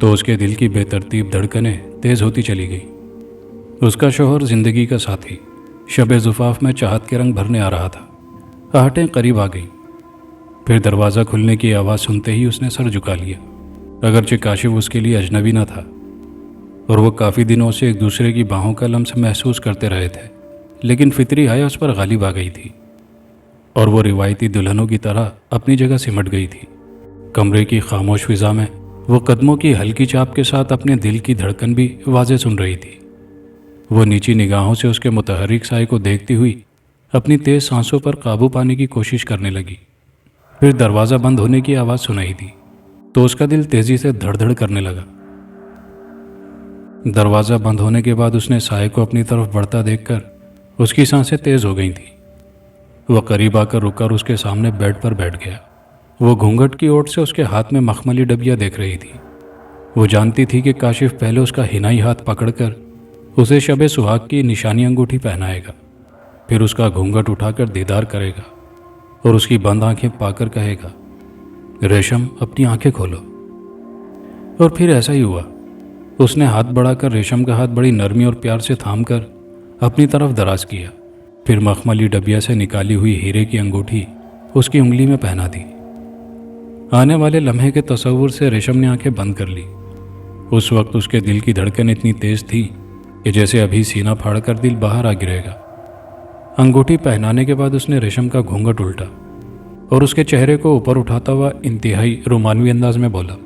تو اس کے دل کی بے ترتیب دھڑکنیں تیز ہوتی چلی گئی۔ اس کا شوہر، زندگی کا ساتھی، شب زفاف میں چاہت کے رنگ بھرنے آ رہا تھا۔ آہٹیں قریب آ گئیں۔ پھر دروازہ کھلنے کی آواز سنتے ہی اس نے سر جھکا لیا، اگرچہ کاشف اس کے لیے اجنبی نہ تھا اور وہ کافی دنوں سے ایک دوسرے کی باہوں کا لمس محسوس کرتے رہے تھے، لیکن فطری حیا اس پر غالب آ گئی تھی اور وہ روایتی دلہنوں کی طرح اپنی جگہ سمٹ گئی تھی۔ کمرے کی خاموش فضا میں وہ قدموں کی ہلکی چاپ کے ساتھ اپنے دل کی دھڑکن بھی واضح سن رہی تھی۔ وہ نیچی نگاہوں سے اس کے متحرک سائے کو دیکھتی ہوئی اپنی تیز سانسوں پر قابو پانے کی کوشش کرنے لگی۔ پھر دروازہ بند ہونے کی آواز سنائی دی تو اس کا دل تیزی سے دھڑ دھڑ کرنے لگا۔ دروازہ بند ہونے کے بعد اس نے سائے کو اپنی طرف بڑھتا دیکھ کر اس کی سانسیں تیز ہو گئی تھیں۔ وہ قریب آ کر رک کر اس کے سامنے بیڈ پر بیٹھ گیا۔ وہ گھونگھٹ کی اوٹ سے اس کے ہاتھ میں مخملی ڈبیا دیکھ رہی تھی۔ وہ جانتی تھی کہ کاشف پہلے اس کا حنائی ہاتھ پکڑ کر اسے شب سہاگ کی نشانی انگوٹھی پہنائے گا، پھر اس کا گھونگھٹ اٹھا کر دیدار کرے گا اور اس کی بند آنکھیں پا کر کہے گا، ریشم اپنی آنکھیں کھولو۔ اور پھر ایسا ہی ہوا۔ اس نے ہاتھ بڑھا کر ریشم کا ہاتھ بڑی نرمی اور پیار سے تھام کر اپنی طرف دراز کیا، پھر مخملی ڈبیا سے نکالی ہوئی ہیرے کی انگوٹھی اس کی انگلی میں پہنا دی۔ آنے والے لمحے کے تصور سے ریشم نے آنکھیں بند کر لی۔ اس وقت اس کے دل کی دھڑکن اتنی تیز تھی کہ جیسے ابھی سینہ پھاڑ کر دل باہر آ گرے گا۔ انگوٹھی پہنانے کے بعد اس نے ریشم کا گھونگھٹ الٹا اور اس کے چہرے کو اوپر اٹھاتا ہوا انتہائی رومانوی انداز میں بولا،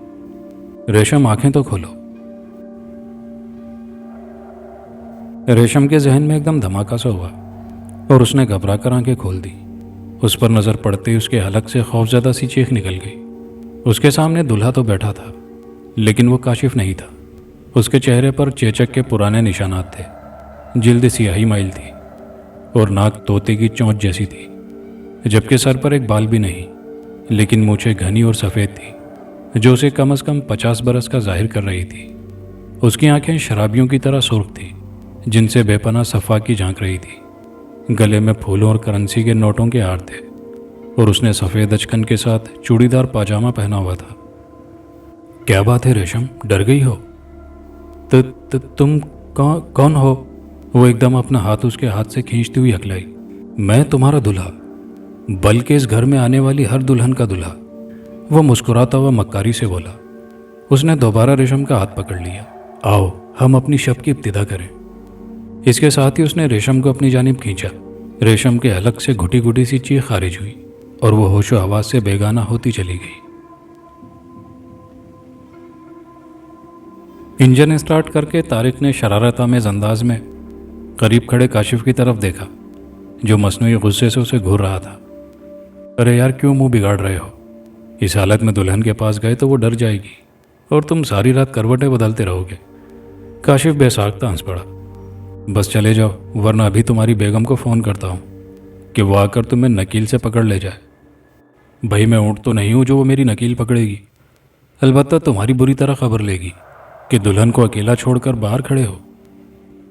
ریشم آنکھیں تو کھولو۔ ریشم کے ذہن میں ایک دم دھماکہ سا ہوا اور اس نے گھبرا کر آنکھیں کھول دی۔ اس پر نظر پڑتے ہی اس کے حلق سے خوفزدہ سی چیخ نکل گئی۔ اس کے سامنے دلہا تو بیٹھا تھا، لیکن وہ کاشف نہیں تھا۔ اس کے چہرے پر چیچک کے پرانے نشانات تھے، جلد سیاہی مائل تھی اور ناک طوطے کی چونچ جیسی تھی، جبکہ سر پر ایک بال بھی نہیں، لیکن مونچھیں گھنی اور سفید تھی جو اسے کم از کم 50 برس کا ظاہر کر رہی تھی۔ اس کی آنکھیں شرابیوں کی طرح سرخ تھیں جن سے بے پناہ صفا کی جھانک رہی تھی۔ گلے میں پھولوں اور کرنسی کے نوٹوں کے ہار تھے اور اس نے سفید اچکن کے ساتھ چوڑی دار پاجامہ پہنا ہوا تھا۔ کیا بات ہے ریشم، ڈر گئی ہو؟ تم کون ہو؟ وہ ایک دم اپنا ہاتھ اس کے ہاتھ سے کھینچتی ہوئی ہکلائی۔ میں تمہارا دلہا، بلکہ اس گھر میں آنے والی ہر دلہن کا دلہا، وہ مسکراتا ہوا مکاری سے بولا۔ اس نے دوبارہ ریشم کا ہاتھ پکڑ لیا۔ آؤ ہم اپنی شب کی ابتدا کریں۔ اس کے ساتھ ہی اس نے ریشم کو اپنی جانب کھینچا۔ ریشم کے حلق سے گھٹی گھٹی سی چیخ خارج ہوئی اور وہ ہوش و حواس سے بیگانہ ہوتی چلی گئی۔ انجن اسٹارٹ کر کے طارق نے شرارت آمیز انداز میں قریب کھڑے کاشف کی طرف دیکھا جو مصنوعی غصے سے اسے گھور رہا تھا۔ ارے یار، کیوں منہ بگاڑ رہے ہو؟ اس حالت میں دلہن کے پاس گئے تو وہ ڈر جائے گی اور تم ساری رات کروٹیں بدلتے رہو گے۔ کاشف بے ساختہ ہنس پڑا۔ بس چلے جاؤ، ورنہ ابھی تمہاری بیگم کو فون کرتا ہوں کہ وہ آ کر تمہیں نکیل سے پکڑ لے جائے۔ بھائی میں اونٹ تو نہیں ہوں جو وہ میری نکیل پکڑے گی، البتہ تمہاری بری طرح خبر لے گی کہ دلہن کو اکیلا چھوڑ کر باہر کھڑے ہو۔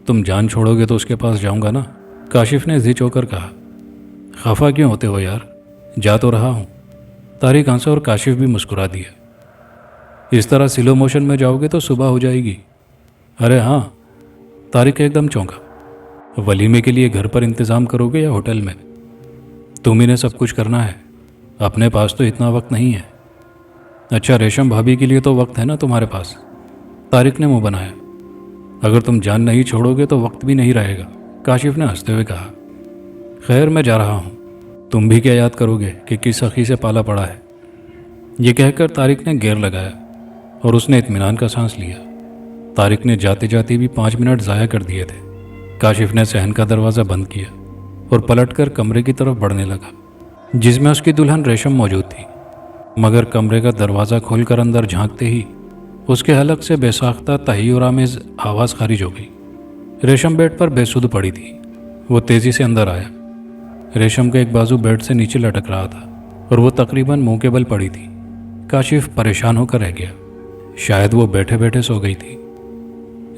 تم جان چھوڑو گے تو اس کے پاس جاؤں گا نا، کاشف نے ضج ہو کر کہا۔ خفا کیوں ہوتے ہو یار، جا تو رہا ہوں۔ طارق ہنسا اور کاشف بھی مسکرا دیا۔ اس طرح سلو موشن میں جاؤ گے تو صبح ہو جائے گی۔ ارے ہاں، طارق ایک دم چونکا۔ ولیمے کے لیے گھر پر انتظام کرو گے یا ہوٹل میں؟ تم ہی نے سب کچھ کرنا ہے، اپنے پاس تو اتنا وقت نہیں ہے۔ اچھا ریشم بھابھی کے لیے تو وقت ہے نا تمہارے پاس؟ طارق نے منہ بنایا۔ اگر تم جان نہیں چھوڑو گے تو وقت بھی نہیں رہے گا، کاشف نے ہنستے ہوئے کہا۔ خیر میں جا رہا ہوں، تم بھی کیا یاد کرو گے کہ کس سخی سے پالا پڑا ہے۔ یہ کہہ کر طارق نے گیئر لگایا اور اس نے اطمینان کا سانس لیا۔ طارق نے جاتے جاتے بھی 5 منٹ ضائع کر دیے تھے۔ کاشف نے صحن کا دروازہ بند کیا اور پلٹ کر کمرے کی طرف بڑھنے لگا جس میں اس کی دلہن ریشم موجود تھی، مگر کمرے کا دروازہ کھول کر اندر جھانکتے ہی اس کے حلق سے بے ساختہ تحیر آمیز آواز خارج ہو گئی۔ ریشم بیڈ پر بے سدھ پڑی تھی۔ وہ تیزی سے اندر آیا۔ ریشم کا ایک بازو بیڈ سے نیچے لٹک رہا تھا اور وہ تقریباً منہ کے بل پڑی تھی۔ کاشف پریشان ہو کر رہ گیا، شاید وہ بیٹھے بیٹھے سو گئی تھی،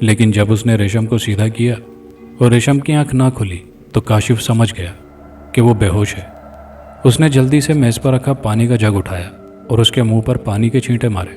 لیکن جب اس نے ریشم کو سیدھا کیا اور ریشم کی آنکھ نہ کھلی تو کاشف سمجھ گیا کہ وہ بے ہوش ہے۔ اس نے جلدی سے میز پر رکھا پانی کا جگ اٹھایا اور اس کے منہ پر پانی کے چھینٹے مارے۔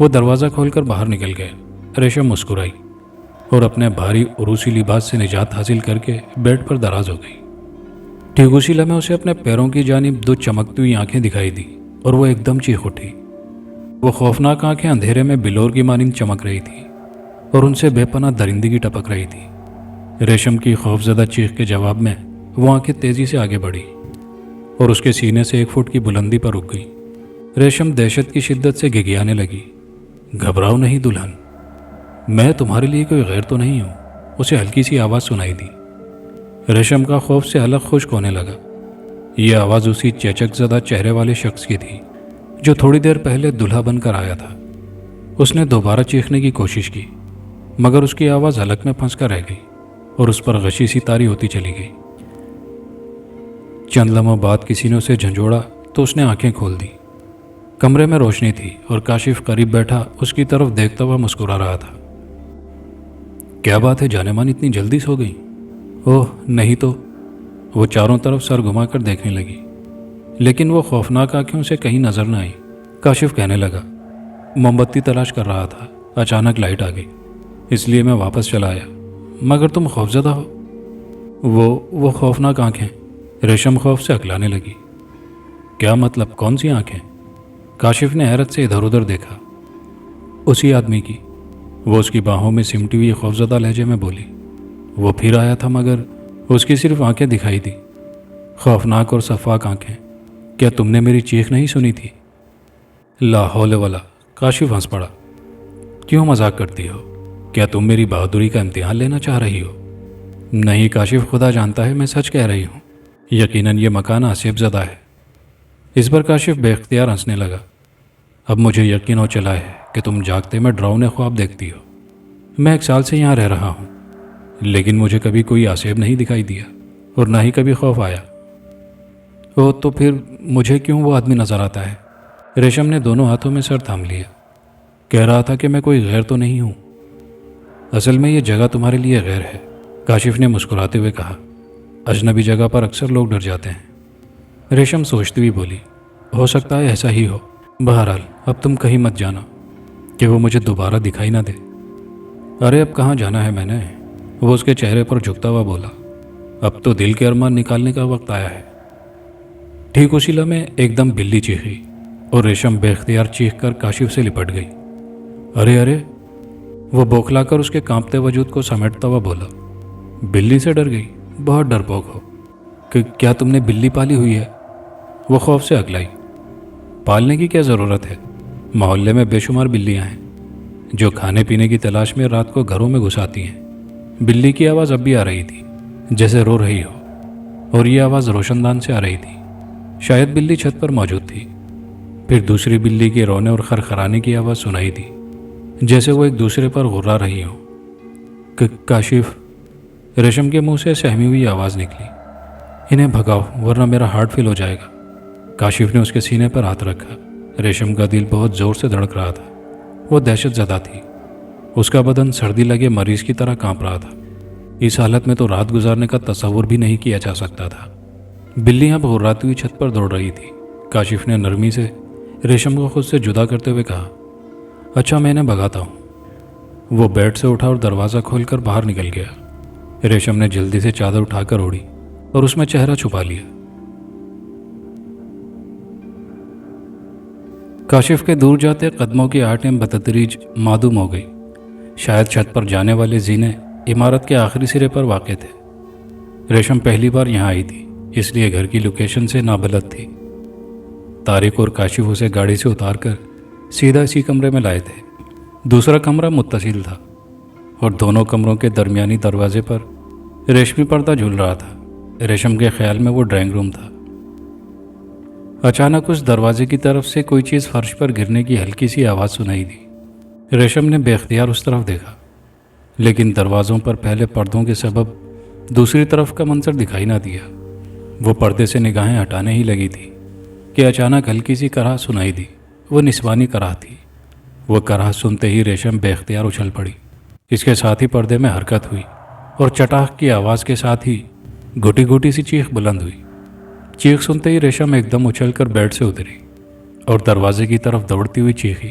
وہ دروازہ کھول کر باہر نکل گئے۔ ریشم مسکرائی اور اپنے بھاری عروسی لباس سے نجات حاصل کر کے بیڈ پر دراز ہو گئی۔ ٹھیک اسی لمحے اسے اپنے پیروں کی جانب دو چمکتی ہوئی آنکھیں دکھائی دی اور وہ ایک دم چیخ اٹھی۔ وہ خوفناک آنکھیں اندھیرے میں بلور کی مانند چمک رہی تھی اور ان سے بے پناہ درندگی ٹپک رہی تھی۔ ریشم کی خوفزدہ چیخ کے جواب میں وہ آنکھیں تیزی سے آگے بڑھی اور اس کے سینے سے 1 فٹ کی بلندی پر رک گئی۔ ریشم دہشت کی شدت سے گھگھیانے لگی۔ گھبراؤ نہیں دلہن، میں تمہارے لیے کوئی غیر تو نہیں ہوں، اسے ہلکی سی آواز سنائی دی۔ ریشم کا خوف سے حلق خشک ہونے لگا۔ یہ آواز اسی چیچک زدہ چہرے والے شخص کی تھی جو تھوڑی دیر پہلے دلہا بن کر آیا تھا۔ اس نے دوبارہ چیخنے کی کوشش کی مگر اس کی آواز حلق میں پھنس کر رہ گئی اور اس پر غشی سی طاری ہوتی چلی گئی۔ چند لمحوں بعد کسی نے اسے جھنجھوڑا تو اس نے آنکھیں کھول دی۔ کمرے میں روشنی تھی اور کاشف قریب بیٹھا اس کی طرف دیکھتا ہوا مسکرا رہا تھا۔ کیا بات ہے جانے من، اتنی جلدی سو گئی؟ اوہ نہیں تو، وہ چاروں طرف سر گھما کر دیکھنے لگی لیکن وہ خوفناک آنکھیں اسے کہیں نظر نہ آئی۔ کاشف کہنے لگا، موم بتی تلاش کر رہا تھا، اچانک لائٹ آ گئی، اس لیے میں واپس چلا آیا۔ مگر تم خوفزدہ ہو؟ وہ خوفناک آنکھیں، ریشم خوف سے اکلانے لگی۔ کیا مطلب؟ کون سی آنکھیں؟ کاشف نے حیرت سے ادھر ادھر دیکھا۔ اسی آدمی کی، وہ اس کی باہوں میں سمٹی ہوئی خوفزدہ لہجے میں بولی۔ وہ پھر آیا تھا مگر اس کی صرف آنکھیں دکھائی دی، خوفناک اور شفاف آنکھیں۔ کیا تم نے میری چیخ نہیں سنی تھی؟ لا حول ولا، کاشف ہنس پڑا۔ کیوں مذاق کرتی ہو؟ کیا تم میری بہادری کا امتحان لینا چاہ رہی ہو؟ نہیں کاشف، خدا جانتا ہے میں سچ کہہ رہی ہوں، یقیناً یہ مکان آصف زدہ ہے۔ اس پر کاشف بے اختیار ہنسنے لگا۔ اب مجھے یقین ہو چلا ہے کہ تم جاگتے میں ڈراؤنے خواب دیکھتی ہو۔ میں 1 سال سے یہاں رہ رہا ہوں لیکن مجھے کبھی کوئی آصف نہیں دکھائی دیا اور نہ ہی کبھی خوف آیا۔ او تو پھر مجھے کیوں وہ آدمی نظر آتا ہے؟ ریشم نے دونوں ہاتھوں میں سر تھام لیا۔ کہہ رہا تھا کہ میں کوئی غیر تو نہیں ہوں، اصل میں یہ جگہ تمہارے لیے غیر ہے، کاشف نے مسکراتے ہوئے کہا۔ اجنبی جگہ پر اکثر لوگ ڈر جاتے ہیں۔ ریشم سوچتی ہوئی بولی، ہو سکتا ہے ایسا ہی ہو، بہرحال اب تم کہیں مت جانا کہ وہ مجھے دوبارہ دکھائی نہ دے۔ ارے اب کہاں جانا ہے میں نے، وہ اس کے چہرے پر جھکتا ہوا بولا۔ اب تو دل کے ارمان نکالنے کا وقت آیا ہے۔ ٹھیک اسی لمحے ایک دم بلی چیخی اور ریشم بے اختیار چیخ کر کاشف سے لپٹ گئی۔ ارے ارے، وہ بوکھلا کر اس کے کانپتے وجود کو سمیٹتا ہوا بولا۔ بلی سے ڈر گئی؟ بہت ڈرپوک ہو۔ کہ کیا تم نے بلی پالی ہوئی ہے؟ وہ خوف سے اکلائی۔ پالنے کی کیا ضرورت ہے؟ محلے میں بے شمار بلیاں ہیں جو کھانے پینے کی تلاش میں رات کو گھروں میں گھس آتی ہیں۔ بلی کی آواز اب بھی آ رہی تھی جیسے رو رہی ہو، اور یہ آواز روشن دان سے آ رہی تھی۔ شاید بلی چھت پر موجود تھی۔ پھر دوسری بلی کے رونے اور خرخرانے کی آواز سنائی دی جیسے وہ ایک دوسرے پر غرا رہی ہوں۔ کاشف، ریشم کے منہ سے سہمی ہوئی آواز نکلی۔ انہیں بھگاؤ ورنہ میرا ہارٹ فیل ہو جائے گا۔ کاشف نے اس کے سینے پر ہاتھ رکھا۔ ریشم کا دل بہت زور سے دھڑک رہا تھا، وہ دہشت زدہ تھی۔ اس کا بدن سردی لگے مریض کی طرح کانپ رہا تھا۔ اس حالت میں تو رات گزارنے کا تصور بھی نہیں کیا جا سکتا تھا۔ بلی اب غراتی ہوئی چھت پر دوڑ رہی تھی۔ کاشف نے نرمی سے ریشم کو خود سے جدا کرتے ہوئے کہا، اچھا میں انہیں بھگاتا ہوں۔ وہ بیڈ سے اٹھا اور دروازہ کھول کر باہر نکل گیا۔ ریشم نے جلدی سے چادر اٹھا کر اوڑھی اور اس میں چہرہ چھپا لیا۔ کاشف کے دور جاتے قدموں کی آہٹیں بتدریج معدوم ہو گئی۔ شاید چھت پر جانے والے زینے عمارت کے آخری سرے پر واقع تھے۔ ریشم پہلی بار یہاں آئی تھی اس لیے گھر کی لوکیشن سے نابلد تھی۔ طارق اور کاشف اسے گاڑی سے اتار کر سیدھا اسی کمرے میں لائے تھے۔ دوسرا کمرہ متصل تھا اور دونوں کمروں کے درمیانی دروازے پر ریشمی پردہ جھول رہا تھا۔ ریشم کے خیال میں وہ ڈرائنگ روم تھا۔ اچانک اس دروازے کی طرف سے کوئی چیز فرش پر گرنے کی ہلکی سی آواز سنائی دی۔ ریشم نے بے اختیار اس طرف دیکھا لیکن دروازوں پر پھیلے پردوں کے سبب دوسری طرف کا منظر دکھائی نہ دیا۔ وہ پردے سے نگاہیں ہٹانے ہی لگی تھی کہ اچانک ہلکی سی کراہ سنائی دی۔ وہ نسوانی کراہ تھی۔ وہ کراہ سنتے ہی ریشم بے اختیار اچھل پڑی۔ اس کے ساتھ ہی پردے میں حرکت ہوئی اور چٹاخ کی آواز کے ساتھ ہی گھٹی گھٹی سی چیخ بلند ہوئی۔ چیخ سنتے ہی ریشم ایک دم اچھل کر بیڈ سے اتری اور دروازے کی طرف دوڑتی ہوئی چیخی،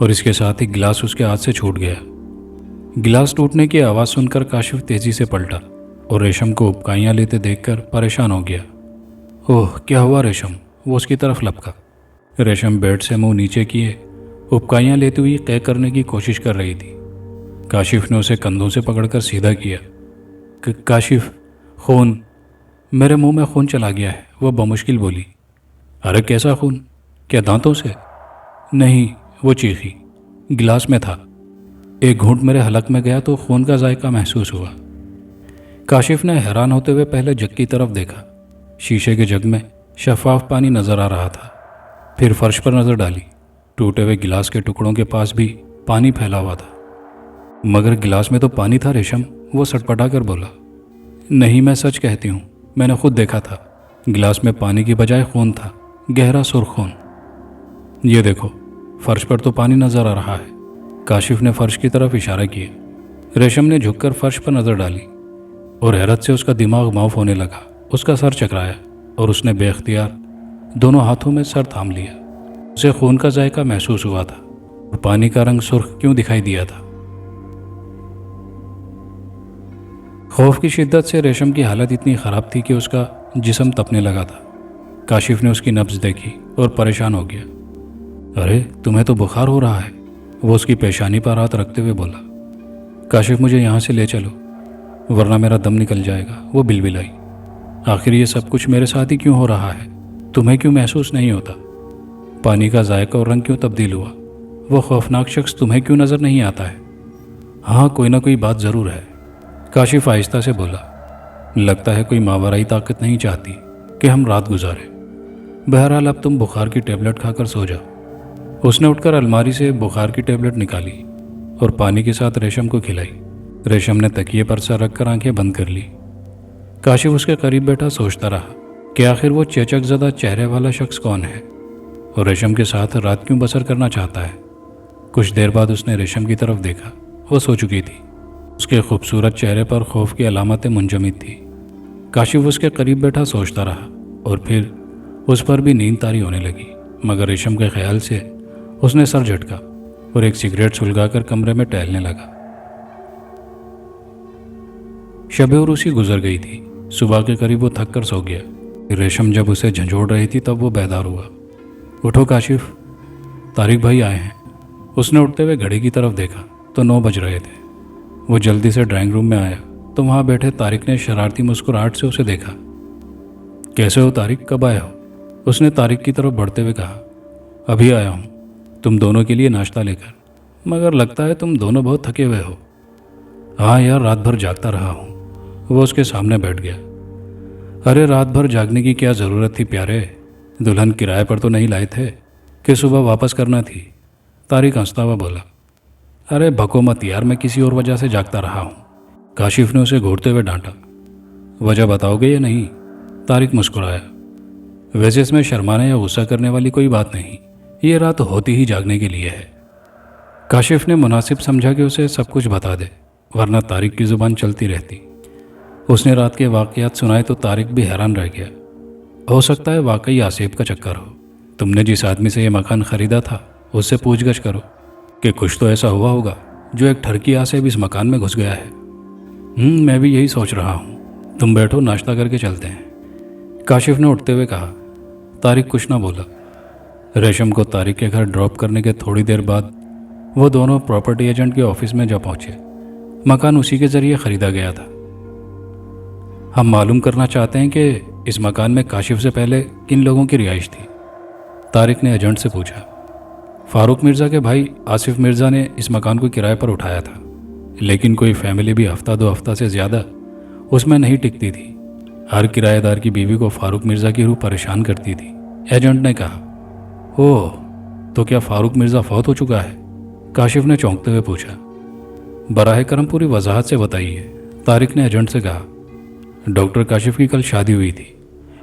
اور اس کے ساتھ ہی گلاس اس کے ہاتھ سے چھوٹ گیا۔ گلاس ٹوٹنے کی آواز سن کر کاشف تیزی سے پلٹا اور ریشم کو اپکائیاں لیتے دیکھ کر پریشان ہو گیا۔ اوہ کیا ہوا ریشم؟ وہ اس کی طرف لپکا۔ ریشم بیڈ سے منہ نیچے کیے اپکائیاں لیتے ہوئی قے کرنے کی کوشش کر رہی تھی۔ کاشف نے اسے کندھوں سے پکڑ کر سیدھا کیا۔ کاشف، خون، میرے منہ میں خون چلا گیا ہے، وہ بمشکل بولی۔ ارے کیسا خون؟ کیا دانتوں سے؟ نہیں، وہ چیخی، گلاس میں تھا۔ ایک گھونٹ میرے حلق میں گیا تو خون کا ذائقہ محسوس ہوا۔ کاشف نے حیران ہوتے ہوئے پہلے جگ کی طرف دیکھا۔ شیشے کے جگ میں شفاف پانی نظر آ رہا تھا۔ پھر فرش پر نظر ڈالی، ٹوٹے ہوئے گلاس کے ٹکڑوں کے پاس بھی پانی پھیلا ہوا تھا۔ مگر گلاس میں تو پانی تھا ریشم، وہ سٹپٹا کر بولا۔ نہیں، میں سچ کہتی ہوں، میں نے خود دیکھا تھا، گلاس میں پانی کی بجائے خون تھا، گہرا سرخ خون۔ یہ دیکھو، فرش پر تو پانی نظر آ رہا ہے۔ کاشف نے فرش کی طرف اشارہ کیا۔ ریشم نے جھک کر فرش پر نظر ڈالی اور حیرت سے اس کا دماغ معاف ہونے لگا۔ اس کا سر چکرایا اور اس نے بے اختیار دونوں ہاتھوں میں سر تھام لیا۔ اسے خون کا ذائقہ محسوس ہوا تھا اور پانی کا رنگ سرخ کیوں دکھائی دیا تھا۔ خوف کی شدت سے ریشم کی حالت اتنی خراب تھی کہ اس کا جسم تپنے لگا تھا۔ کاشف نے اس کی نبض دیکھی اور پریشان ہو گیا۔ ارے تمہیں تو بخار ہو رہا ہے، وہ اس کی پیشانی پر ہاتھ رکھتے ہوئے بولا۔ کاشف، مجھے یہاں سے لے چلو ورنہ میرا دم نکل جائے گا، وہ بلبلائی۔ آخر یہ سب کچھ میرے ساتھ ہی کیوں ہو رہا ہے؟ تمہیں کیوں محسوس نہیں ہوتا؟ پانی کا ذائقہ اور رنگ کیوں تبدیل ہوا؟ وہ خوفناک شخص تمہیں کیوں نظر نہیں آتا ہے؟ ہاں، کوئی نہ کوئی بات ضرور ہے، کاشف آہستہ سے بولا۔ لگتا ہے کوئی ماورائی طاقت نہیں چاہتی کہ ہم رات گزاریں۔ بہرحال اب تم بخار کی ٹیبلٹ کھا کر سو جاؤ۔ اس نے اٹھ کر الماری سے بخار کی ٹیبلٹ نکالی اور پانی کے ساتھ ریشم کو کھلائی۔ ریشم نے تکیے پر سر رکھ کر آنکھیں بند کر لی۔ کاشف اس کے قریب بیٹھا سوچتا رہا کہ آخر وہ چیچک زدہ چہرے والا شخص کون ہے اور ریشم کے ساتھ رات کیوں بسر کرنا چاہتا ہے۔ کچھ دیر بعد اس نے ریشم کی طرف دیکھا۔ وہ سو چکی تھی، اس کے خوبصورت چہرے پر خوف کی علامتیں منجمد تھیں۔ کاشف اس کے قریب بیٹھا سوچتا رہا اور پھر اس پر بھی نیند طاری ہونے لگی، مگر ریشم کے خیال سے اس نے سر جھٹکا اور ایک سگریٹ سلگا کر کمرے میں ٹہلنے لگا۔ شب عروسی گزر گئی تھی۔ صبح کے قریب وہ تھک کر سو گیا۔ ریشم جب اسے جھنجھوڑ رہی تھی تب وہ بیدار ہوا۔ اٹھو کاشف، طارق بھائی آئے ہیں۔ اس نے اٹھتے ہوئے گھڑی کی طرف دیکھا تو 9 بج رہے تھے۔ وہ جلدی سے ڈرائنگ روم میں آیا تو وہاں بیٹھے طارق نے شرارتی مسکراہٹ سے اسے دیکھا۔ کیسے ہو طارق، کب آئے ہو؟ اس نے طارق کی طرف بڑھتے ہوئے کہا۔ ابھی آیا ہوں، تم دونوں کے لیے ناشتہ لے کر، مگر لگتا ہے تم دونوں بہت تھکے ہوئے ہو۔ ہاں یار، رات بھر جاگتا رہا ہوں۔ وہ اس کے سامنے بیٹھ گیا۔ ارے رات بھر جاگنے کی کیا ضرورت تھی پیارے، دلہن کرائے پر تو نہیں لائے تھے کہ صبح واپس کرنا تھی؟ طارق ہنستا ہوا بولا۔ ارے بھکو مت یار، میں کسی اور وجہ سے جاگتا رہا ہوں۔ کاشف نے اسے گھورتے ہوئے ڈانٹا۔ وجہ بتاؤ گے یا نہیں؟ طارق مسکرایا۔ ویسے اس میں شرمانے یا غصہ کرنے والی کوئی بات نہیں، یہ رات ہوتی ہی جاگنے کے لیے ہے۔ کاشف نے مناسب سمجھا کہ اسے سب کچھ بتا دے، ورنہ طارق کی زبان چلتی رہتی۔ اس نے رات کے واقعات سنائے تو طارق بھی حیران رہ گیا۔ ہو سکتا ہے واقعی آصف کا چکر ہو۔ تم نے جس آدمی سے یہ مکان خریدا تھا اس سے پوچھ گچھ کرو کہ کچھ تو ایسا ہوا ہوگا جو ایک ٹھرکی آصف اس مکان میں گھس گیا ہے۔ میں بھی یہی سوچ رہا ہوں، تم بیٹھو، ناشتہ کر کے چلتے ہیں، کاشف نے اٹھتے ہوئے کہا۔ طارق کچھ نہ بولا۔ ریشم کو طارق کے گھر ڈراپ کرنے کے تھوڑی دیر بعد وہ دونوں پراپرٹی ایجنٹ کے آفس میں جا پہنچے۔ مکان اسی کے ذریعے خریدا گیا تھا۔ ہم معلوم کرنا چاہتے ہیں کہ اس مکان میں کاشف سے پہلے کن لوگوں کی رہائش تھی؟ طارق نے ایجنٹ سے پوچھا۔ فاروق مرزا کے بھائی آصف مرزا نے اس مکان کو کرائے پر اٹھایا تھا، لیکن کوئی فیملی بھی ہفتہ 2 ہفتہ سے زیادہ اس میں نہیں ٹکتی تھی۔ ہر کرایہ دار کی بیوی کو فاروق مرزا کی روح پریشان کرتی تھی، ایجنٹ نے کہا۔ اوہ، تو کیا فاروق مرزا فوت ہو چکا ہے؟ کاشف نے چونکتے ہوئے پوچھا۔ براہ کرم پوری وضاحت سے بتائیے، طارق نے ایجنٹ سے کہا۔ ڈاکٹر کاشف کی کل شادی ہوئی تھی،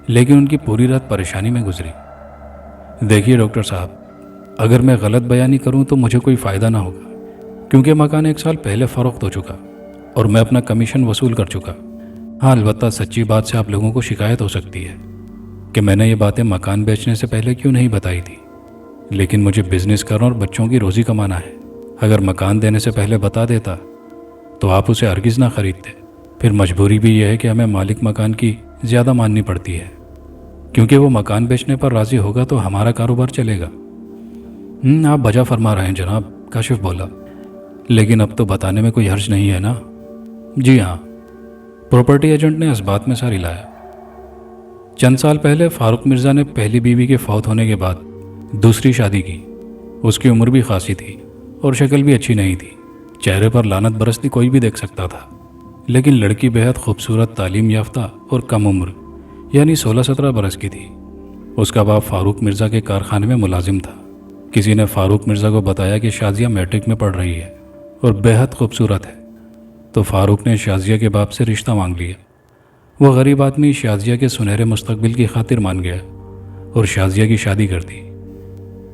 لیکن ان کی پوری رات پریشانی میں گزری۔ دیکھیے ڈاکٹر صاحب، اگر میں غلط بیانی کروں تو مجھے کوئی فائدہ نہ ہوگا، کیونکہ مکان 1 سال پہلے فروخت ہو چکا اور میں اپنا کمیشن وصول کر چکا۔ ہاں البتہ سچی بات سے آپ لوگوں کو شکایت ہو سکتی ہے کہ میں نے یہ باتیں مکان بیچنے سے پہلے کیوں نہیں بتائی تھی۔ لیکن مجھے بزنس کرنا اور بچوں کی روزی کمانا ہے. اگر مکان دینے سے پہلے بتا دیتا تو آپ اسے ہرگز نہ خریدتے. پھر مجبوری بھی یہ ہے کہ ہمیں مالک مکان کی زیادہ ماننی پڑتی ہے، کیونکہ وہ مکان بیچنے پر راضی ہوگا تو ہمارا کاروبار چلے گا. آپ بجا فرما رہے ہیں جناب، کاشف بولا. لیکن اب تو بتانے میں کوئی حرج نہیں ہے نا؟ جی ہاں. پراپرٹی ایجنٹ نے اس بات میں ساری لایا. چند سال پہلے فاروق مرزا نے پہلی بیوی کے فوت ہونے کے بعد دوسری شادی کی. اس کی عمر بھی خاصی تھی اور شکل بھی اچھی نہیں تھی. چہرے پر لعنت برستی کوئی بھی دیکھ سکتا تھا. لیکن لڑکی بہت خوبصورت، تعلیم یافتہ اور کم عمر، یعنی 16-17 برس کی تھی. اس کا باپ فاروق مرزا کے کارخانے میں ملازم تھا. کسی نے فاروق مرزا کو بتایا کہ شازیہ میٹرک میں پڑھ رہی ہے اور بہت خوبصورت ہے، تو فاروق نے شازیہ کے باپ سے رشتہ مانگ لیا. وہ غریب آدمی شازیہ کے سنہرے مستقبل کی خاطر مان گیا اور شازیہ کی شادی کر دی.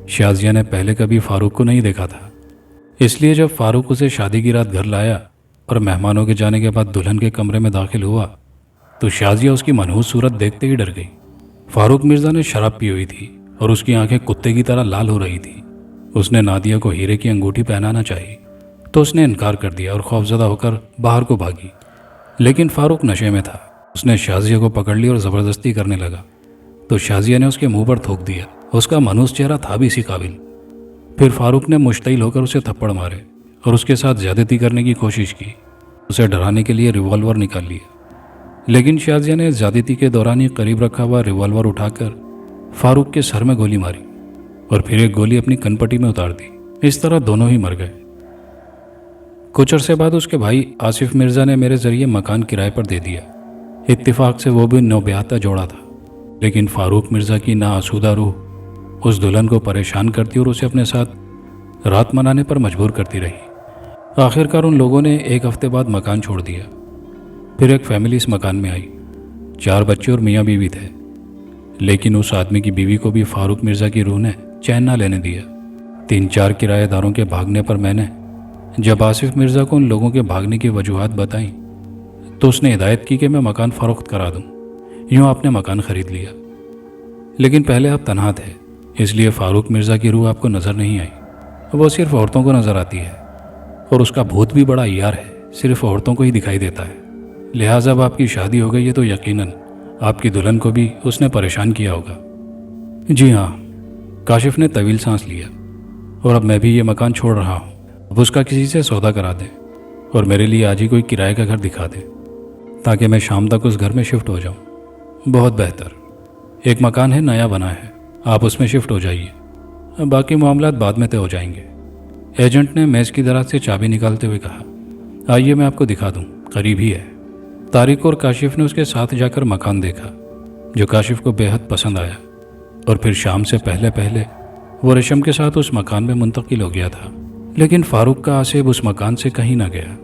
شازیہ نے پہلے کبھی فاروق کو نہیں دیکھا تھا، اس لیے جب فاروق اسے شادی کی رات گھر لایا اور مہمانوں کے جانے کے بعد دلہن کے کمرے میں داخل ہوا تو شازیہ اس کی منحوس صورت دیکھتے ہی ڈر گئی. فاروق مرزا نے شراب پی ہوئی تھی اور اس کی آنکھیں کتے کی طرح لال ہو رہی تھی. اس نے نادیہ کو ہیرے کی انگوٹھی پہنانا چاہی تو اس نے انکار کر دیا اور خوفزدہ ہو کر باہر کو بھاگی. لیکن فاروق نشے میں تھا. اس نے شازیہ کو پکڑ لی اور زبردستی کرنے لگا تو شازیہ نے اس کے منہ پر تھوک دیا. اس کا منحوس چہرہ تھا بھی اسی قابل. پھر فاروق نے مشتعل ہو کر اسے تھپڑ مارے اور اس کے ساتھ زیادتی کرنے کی کوشش کی. اسے ڈرانے کے لیے ریوالور نکال لیا، لیکن شازیہ نے زیادتی کے دوران ہی قریب رکھا ہوا ریوالور اٹھا کر فاروق کے سر میں گولی ماری اور پھر ایک گولی اپنی کن پٹی میں اتار دی. اس طرح دونوں ہی مر گئے. کچھ عرصے بعد اس کے بھائی آصف مرزا نے میرے ذریعے مکان کرائے پر دے دیا. اتفاق سے وہ بھی نوبیاہتا جوڑا تھا، لیکن فاروق مرزا کی ناآسودہ روح اس دلہن کو پریشان کرتی اور اسے اپنے ساتھ رات منانے پر مجبور کرتی رہی. آخر کار ان لوگوں نے ایک ہفتے بعد مکان چھوڑ دیا. پھر ایک فیملی اس مکان میں آئی. 4 بچے اور میاں بیوی تھے. لیکن اس آدمی کی بیوی کو بھی فاروق مرزا کی روح نے چین نہ لینے دیا. 3-4 کرایہ داروں کے بھاگنے پر میں نے جب آصف مرزا کو ان لوگوں کے بھاگنے کی وجوہات بتائیں تو اس نے ہدایت کی کہ میں مکان فروخت کرا دوں. یوں آپ نے مکان خرید لیا. لیکن پہلے آپ تنہا تھے، اس لیے فاروق مرزا کی روح آپ کو نظر نہیں آئی. وہ صرف عورتوں کو نظر آتی ہے اور اس کا بھوت بھی بڑا عیار ہے، صرف عورتوں کو ہی دکھائی دیتا ہے. لہٰذا اب آپ کی شادی ہو گئی ہے تو یقیناً آپ کی دلہن کو بھی اس نے پریشان کیا ہوگا. جی ہاں. کاشف نے طویل سانس لیا. اور اب میں بھی یہ مکان چھوڑ رہا ہوں. اب اس کا کسی سے سودا کرا دیں اور میرے لیے آج ہی کوئی کرائے کا گھر دکھا دیں تاکہ میں شام تک اس گھر میں شفٹ ہو جاؤں. بہت بہتر. ایک مکان ہے، نیا بنا ہے، آپ اس میں شفٹ ہو جائیے، باقی معاملات بعد میں طے ہو جائیں گے. ایجنٹ نے میز کی دراز سے چابی نکالتے ہوئے کہا. آئیے میں آپ کو دکھا دوں، قریب ہی ہے. طارق اور کاشف نے اس کے ساتھ جا کر مکان دیکھا جو کاشف کو بے حد پسند آیا اور پھر شام سے پہلے پہلے وہ ریشم کے ساتھ اس مکان میں منتقل ہو گیا تھا. لیکن فاروق کا آصف اس مکان سے کہیں نہ گیا.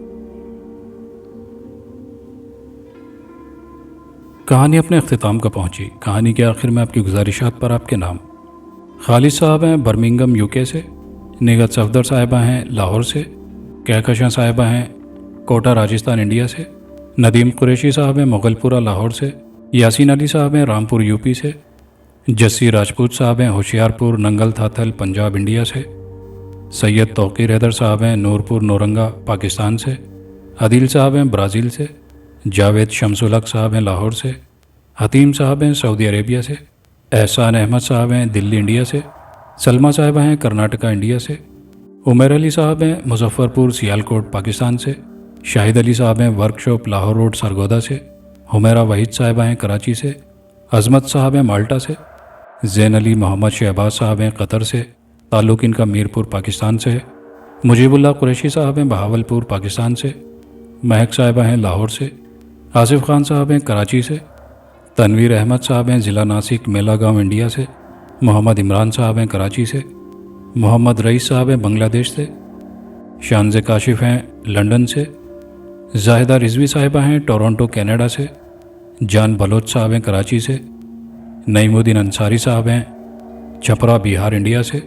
کہانی اپنے اختتام کو پہنچی. کہانی کے آخر میں آپ کی گزارشات پر آپ کے نام. خالد صاحب ہیں برمنگم UK سے، نگہت صفدر صاحبہ ہیں لاہور سے، کہکشاں صاحبہ ہیں کوٹا راجستھان انڈیا سے، ندیم قریشی صاحب ہیں مغل پورہ لاہور سے، یاسین علی صاحب ہیں رامپور UP سے، جسی راجپوت صاحب ہیں ہوشیار پور ننگل تھاتھل پنجاب انڈیا سے، سید توقیر حیدر صاحب ہیں نورپور نورنگا پاکستان سے، عدیل صاحب ہیں برازیل سے، جاوید شمس الحق صاحب ہیں لاہور سے، حتیم صاحب ہیں سعودی عربیہ سے، احسان احمد صاحب ہیں دلی انڈیا سے، سلمہ صاحبہ ہیں کرناٹکا انڈیا سے، عمیر علی صاحب ہیں مظفر پور سیالکوٹ پاکستان سے، شاہد علی صاحب ہیں work shop Lahore road Sargodha سے، حمیرہ وحید صاحبہ ہیں کراچی سے، عظمت صاحب ہیں مالٹا سے، زین علی محمد شہباز صاحب ہیں قطر سے، تعلق ان کا میرپور پاکستان سے ہے، مجیب اللہ قریشی صاحب ہیں بہاولپور پاکستان سے، مہک صاحبہ ہیں لاہور سے، آصف خان صاحب ہیں کراچی سے، تنویر احمد صاحب ہیں ضلع ناسک میلا گاؤں انڈیا سے، محمد عمران صاحب ہیں کراچی سے، محمد رئیس صاحب ہیں بنگلہ دیش سے، شانز کاشف ہیں لندن سے، زاہدہ رضوی صاحبہ ہیں ٹورنٹو کینیڈا سے، جان بلوچ صاحب ہیں کراچی سے، نعیم الدین انصاری صاحب ہیں چھپرا بہار انڈیا سے،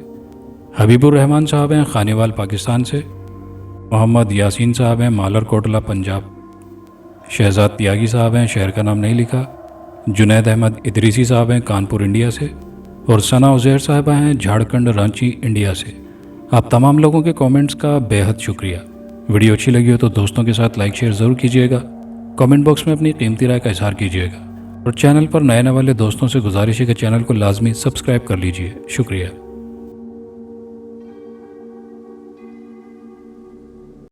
حبیب الرحمان صاحب ہیں خانیوال پاکستان سے، محمد یاسین صاحب ہیں مالر کوٹلہ پنجاب، شہزاد تیاگی صاحب ہیں شہر کا نام نہیں لکھا، جنید احمد ادریسی صاحب ہیں کانپور انڈیا سے، اور ثنا عزیر صاحبہ ہیں جھارکھنڈ رانچی انڈیا سے۔ آپ تمام لوگوں کے کامنٹس کا بیحد شکریہ۔ ویڈیو اچھی لگی ہو تو دوستوں کے ساتھ لائک شیئر ضرور کیجیے گا، کامنٹ باکس میں اپنی قیمتی رائے کا اظہار کیجیے گا، اور چینل پر نئے والے دوستوں سے گزارش ہے کہ چینل کو لازمی سبسکرائب کر لیجیے۔ شکریہ۔